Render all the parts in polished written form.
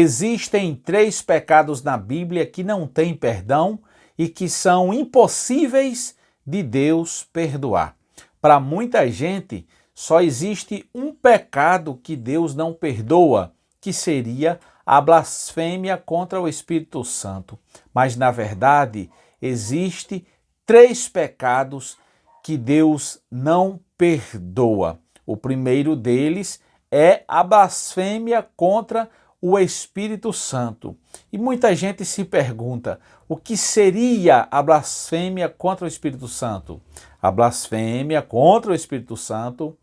Existem 3 pecados na Bíblia que não têm perdão e que são impossíveis de Deus perdoar. Para muita gente, só existe um pecado que Deus não perdoa, que seria a blasfêmia contra o Espírito Santo. Mas, na verdade, existe 3 pecados que Deus não perdoa. O primeiro deles é a blasfêmia contra o Espírito Santo. E muita gente se pergunta, o que seria a blasfêmia contra o Espírito Santo? A blasfêmia contra o Espírito Santo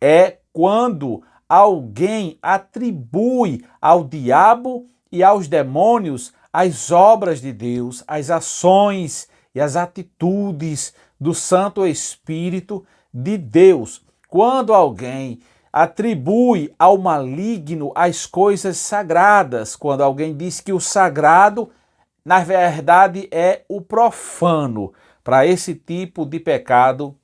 é quando alguém atribui ao diabo e aos demônios as obras de Deus, as ações e as atitudes do Santo Espírito de Deus. Quando alguém atribui ao maligno as coisas sagradas, quando alguém diz que o sagrado, na verdade, é o profano. Para esse tipo de pecado,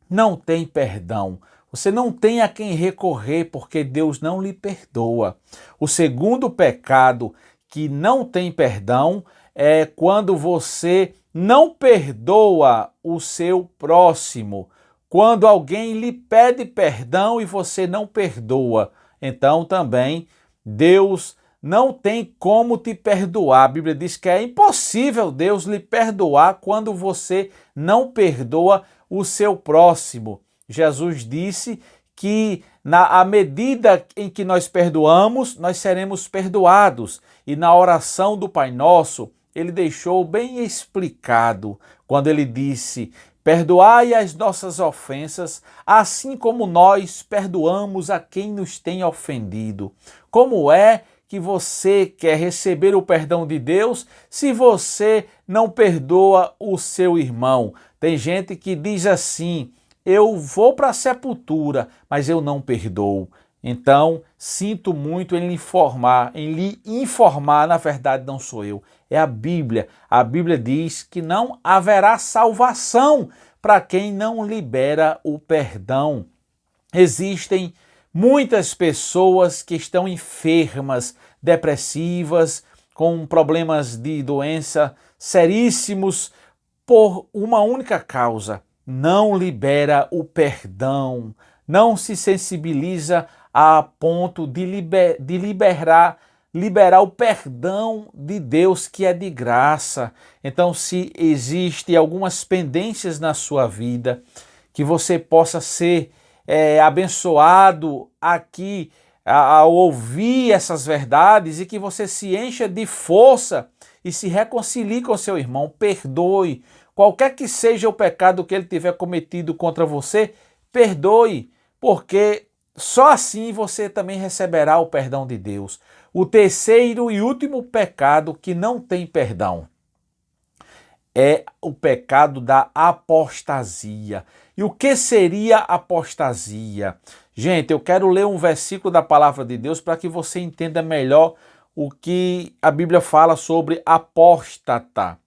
não tem perdão. Você não tem a quem recorrer, porque Deus não lhe perdoa. O segundo pecado que não tem perdão é quando você não perdoa o seu próximo. Quando alguém lhe pede perdão e você não perdoa, então também Deus não tem como te perdoar. A Bíblia diz que é impossível Deus lhe perdoar quando você não perdoa o seu próximo. Jesus disse que à medida em que nós perdoamos, nós seremos perdoados. E na oração do Pai Nosso, ele deixou bem explicado quando ele disse: perdoai as nossas ofensas, assim como nós perdoamos a quem nos tem ofendido. Como é que você quer receber o perdão de Deus se você não perdoa o seu irmão? Tem gente que diz assim: eu vou para a sepultura, mas eu não perdoo. Então, sinto muito em lhe informar, na verdade não sou eu, é a Bíblia. A Bíblia diz que não haverá salvação para quem não libera o perdão. Existem muitas pessoas que estão enfermas, depressivas, com problemas de doença seríssimos por uma única causa: não libera o perdão, não se sensibiliza a ponto de liberar o perdão de Deus, que é de graça. Então, se existem algumas pendências na sua vida, que você possa ser abençoado aqui ao ouvir essas verdades, e que você se encha de força e se reconcilie com seu irmão, perdoe. Qualquer que seja o pecado que ele tiver cometido contra você, perdoe, porque só assim você também receberá o perdão de Deus. O terceiro e último pecado que não tem perdão é o pecado da apostasia. E o que seria apostasia? Gente, eu quero ler um versículo da palavra de Deus para que você entenda melhor o que a Bíblia fala sobre apóstata.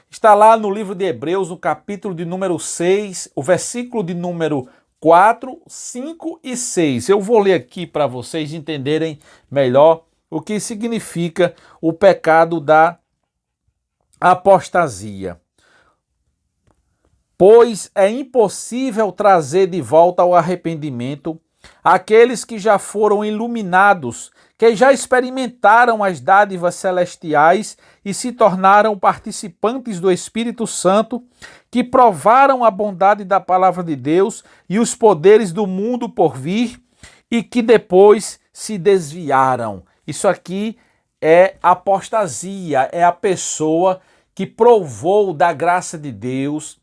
Está lá no livro de Hebreus, no capítulo de número 6, o versículo de número 4, 5 e 6. Eu vou ler aqui para vocês entenderem melhor o que significa o pecado da apostasia. Pois é impossível trazer de volta ao arrependimento aqueles que já foram iluminados, que já experimentaram as dádivas celestiais e se tornaram participantes do Espírito Santo, que provaram a bondade da palavra de Deus e os poderes do mundo por vir, e que depois se desviaram. Isso aqui é apostasia, é a pessoa que provou da graça de Deus,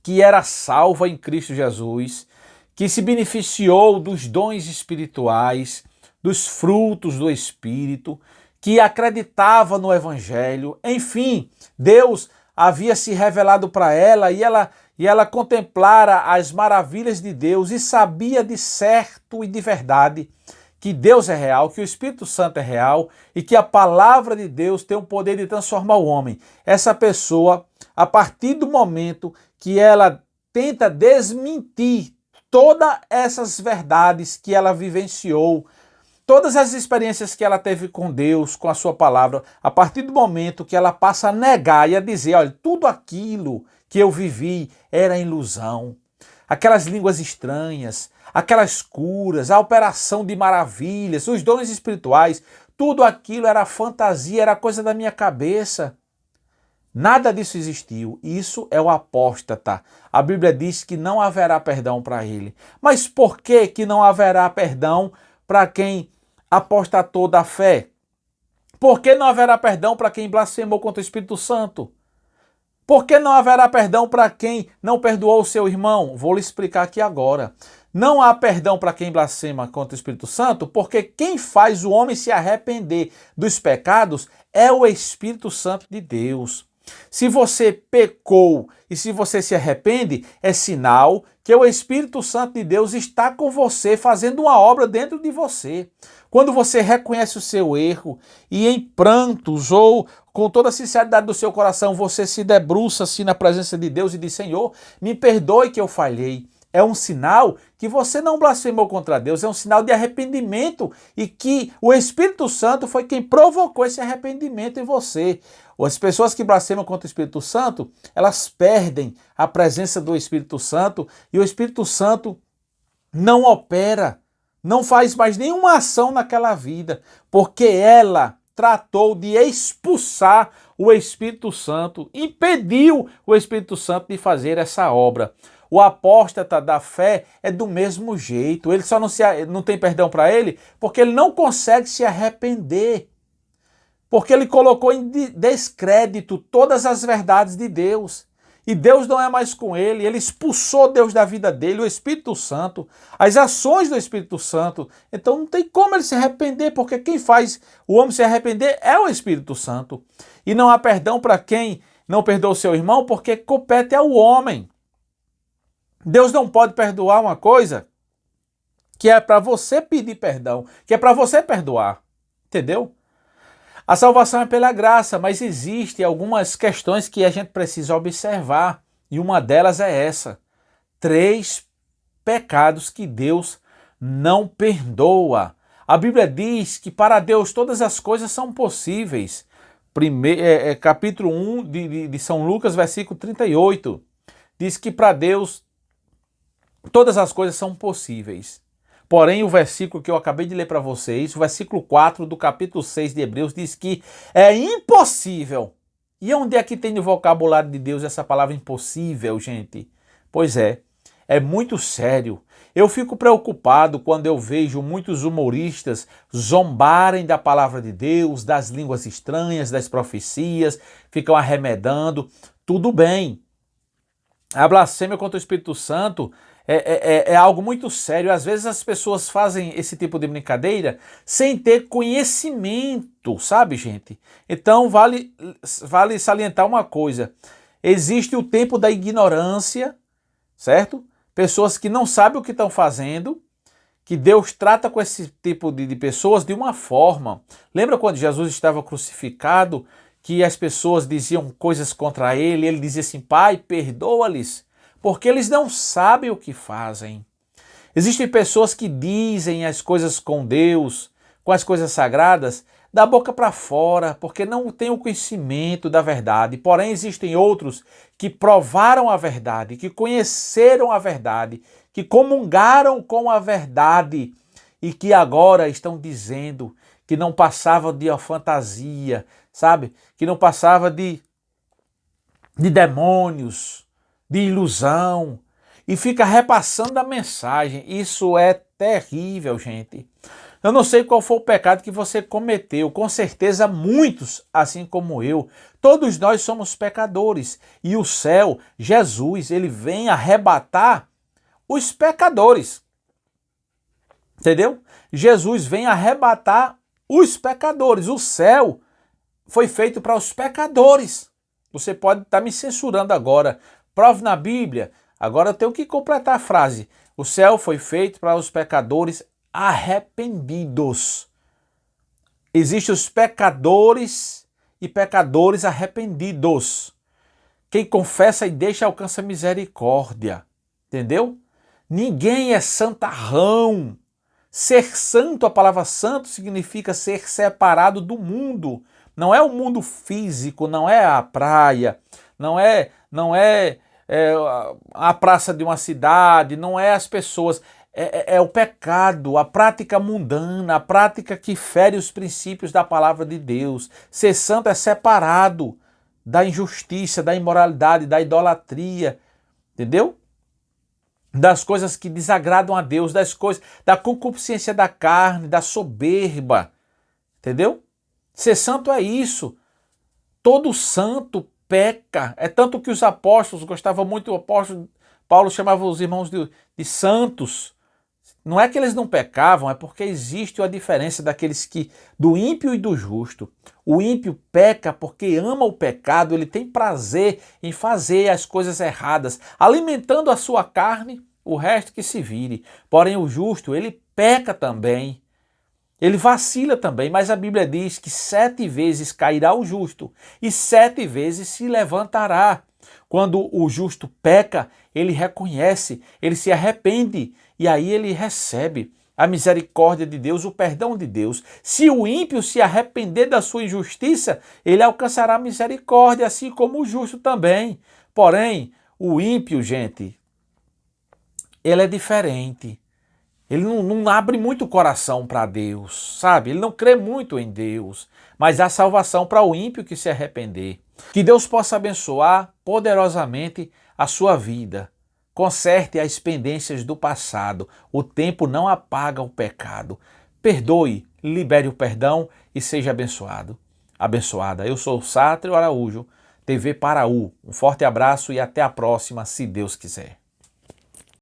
que era salva em Cristo Jesus, que se beneficiou dos dons espirituais, dos frutos do Espírito, que acreditava no Evangelho. Enfim, Deus havia se revelado para ela e ela contemplara as maravilhas de Deus e sabia de certo e de verdade que Deus é real, que o Espírito Santo é real e que a palavra de Deus tem o poder de transformar o homem. Essa pessoa, a partir do momento que ela tenta desmentir todas essas verdades que ela vivenciou todas as experiências que ela teve com Deus, com a sua palavra, a partir do momento que ela passa a negar e a dizer, olha, tudo aquilo que eu vivi era ilusão. Aquelas línguas estranhas, aquelas curas, a operação de maravilhas, os dons espirituais, tudo aquilo era fantasia, era coisa da minha cabeça. Nada disso existiu. Isso é o apóstata. A Bíblia diz que não haverá perdão para ele. Mas por que não haverá perdão para quem apostatou da fé? Por que não haverá perdão para quem blasfemou contra o Espírito Santo? Por que não haverá perdão para quem não perdoou o seu irmão? Vou lhe explicar aqui agora. Não há perdão para quem blasfema contra o Espírito Santo, porque quem faz o homem se arrepender dos pecados é o Espírito Santo de Deus. Se você pecou e se você se arrepende, é sinal que o Espírito Santo de Deus está com você, fazendo uma obra dentro de você. Quando você reconhece o seu erro e em prantos ou com toda a sinceridade do seu coração, você se debruça assim na presença de Deus e diz, Senhor, me perdoe que eu falhei. É um sinal que você não blasfemou contra Deus, é um sinal de arrependimento e que o Espírito Santo foi quem provocou esse arrependimento em você. As pessoas que blasfemam contra o Espírito Santo, elas perdem a presença do Espírito Santo e o Espírito Santo não opera, não faz mais nenhuma ação naquela vida, porque ela tratou de expulsar o Espírito Santo, impediu o Espírito Santo de fazer essa obra. O apóstata da fé é do mesmo jeito, ele só não tem perdão para ele porque ele não consegue se arrepender, porque ele colocou em descrédito todas as verdades de Deus. E Deus não é mais com ele, ele expulsou Deus da vida dele, o Espírito Santo, as ações do Espírito Santo. Então não tem como ele se arrepender, porque quem faz o homem se arrepender é o Espírito Santo. E não há perdão para quem não perdoa o seu irmão, porque compete ao homem. Deus não pode perdoar uma coisa que é para você pedir perdão, que é para você perdoar. Entendeu? A salvação é pela graça, mas existem algumas questões que a gente precisa observar. E uma delas é essa. 3 pecados que Deus não perdoa. A Bíblia diz que para Deus todas as coisas são possíveis. Capítulo 1 de São Lucas, versículo 38. Diz que para Deus todas as coisas são possíveis. Porém, o versículo que eu acabei de ler para vocês, o versículo 4 do capítulo 6 de Hebreus, diz que é impossível. E onde é que tem no vocabulário de Deus essa palavra impossível, gente? Pois é muito sério. Eu fico preocupado quando eu vejo muitos humoristas zombarem da palavra de Deus, das línguas estranhas, das profecias, ficam arremedando. Tudo bem. A blasfêmia contra o Espírito Santo é algo muito sério. Às vezes as pessoas fazem esse tipo de brincadeira sem ter conhecimento, sabe, gente? Então vale salientar uma coisa. Existe o tempo da ignorância, certo? Pessoas que não sabem o que estão fazendo, que Deus trata com esse tipo de pessoas de uma forma. Lembra quando Jesus estava crucificado, que as pessoas diziam coisas contra ele, ele dizia assim, Pai, perdoa-lhes, porque eles não sabem o que fazem. Existem pessoas que dizem as coisas com Deus, com as coisas sagradas, da boca para fora, porque não têm o conhecimento da verdade. Porém, existem outros que provaram a verdade, que conheceram a verdade, que comungaram com a verdade e que agora estão dizendo que não passava de uma fantasia, sabe? Que não passava de demônios, de ilusão, e fica repassando a mensagem. Isso é terrível, gente. Eu não sei qual foi o pecado que você cometeu, com certeza muitos, assim como eu. Todos nós somos pecadores, e o céu, Jesus, ele vem arrebatar os pecadores. Entendeu? Jesus vem arrebatar os pecadores. O céu foi feito para os pecadores. Você pode estar me censurando agora. Prove na Bíblia. Agora eu tenho que completar a frase. O céu foi feito para os pecadores arrependidos. Existem os pecadores e pecadores arrependidos. Quem confessa e deixa alcança misericórdia. Entendeu? Ninguém é santarrão. Ser santo, a palavra santo significa ser separado do mundo. Não é o mundo físico, não é a praia, não é a praça de uma cidade, não é as pessoas. É o pecado, a prática mundana, a prática que fere os princípios da palavra de Deus. Ser santo é separado da injustiça, da imoralidade, da idolatria, entendeu? Das coisas que desagradam a Deus, das coisas, da concupiscência da carne, da soberba, entendeu? Ser santo é isso. Todo santo peca. É tanto que os apóstolos gostavam muito, o apóstolo Paulo chamava os irmãos de santos. Não é que eles não pecavam, é porque existe a diferença do ímpio e do justo. O ímpio peca porque ama o pecado, ele tem prazer em fazer as coisas erradas, alimentando a sua carne, o resto que se vire. Porém, o justo, ele peca também. Ele vacila também, mas a Bíblia diz que 7 vezes cairá o justo e 7 vezes se levantará. Quando o justo peca, ele reconhece, ele se arrepende e aí ele recebe a misericórdia de Deus, o perdão de Deus. Se o ímpio se arrepender da sua injustiça, ele alcançará misericórdia, assim como o justo também. Porém, o ímpio, gente, ele é diferente. Ele não abre muito o coração para Deus, sabe? Ele não crê muito em Deus. Mas há salvação para o ímpio que se arrepender. Que Deus possa abençoar poderosamente a sua vida. Conserte as pendências do passado. O tempo não apaga o pecado. Perdoe, libere o perdão e seja abençoado. Abençoada. Eu sou o Sátrio Araújo, TV Paraú. Um forte abraço e até a próxima, se Deus quiser.